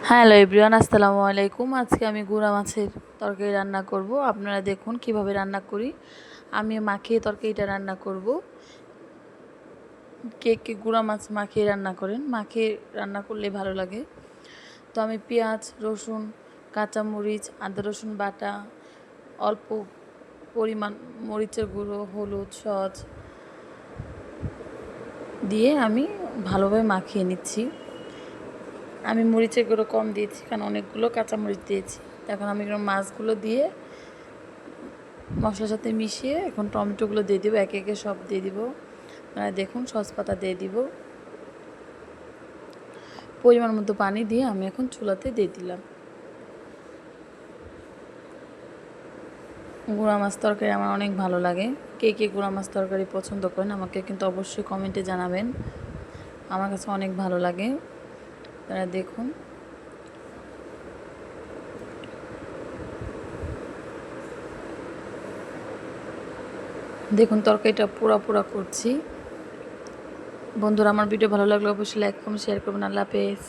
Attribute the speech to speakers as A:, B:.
A: Hello everyone, আসসালামু আলাইকুম। আজকে আমি গুঁড়া মাছের তরকারি রান্না করব। আপনারা দেখুন কিভাবে রান্না করি। আমি মাখিয়ে তরকারিটা রান্না করব। কে কে গুঁড়া মাছ মাখিয়ে রান্না করেন? মাখিয়ে রান্না করলে ভালো লাগে। তো আমি পেঁয়াজ, রসুন, কাঁচামরিচ, আদা রসুন বাটা, অল্প পরিমাণ মরিচের গুঁড়ো, হলুদ, সস দিয়ে আমি ভালোভাবে মাখিয়ে নিচ্ছি। আমি মরিচের গুঁড়ো কম দিয়েছি কারণ অনেকগুলো কাঁচামরিচ দিয়েছি। এখন আমি মাছগুলো দিয়ে মশলার সাথে মিশিয়ে এখন টমেটোগুলো দিয়ে দিব, একে একে সব দিয়ে দিব। দেখুন সস পাতা দিয়ে দিব, পরিমাণ মতো পানি দিয়ে আমি এখন চুলাতে দিয়ে দিলাম। গুঁড়া মাছ তরকারি আমার অনেক ভালো লাগে। কে কে গুঁড়া মাছ তরকারি পছন্দ করেন আমাকে কিন্তু অবশ্যই কমেন্টে জানাবেন। আমার কাছে অনেক ভালো লাগে। তারা দেখুন দেখুন তরকারিটা পুরা পুরা করছি। বন্ধুরা, আমার ভিডিও ভালো লাগলে অবশ্যই লাইক করুন, শেয়ার করবেন। আল্লাহ হাফেজ।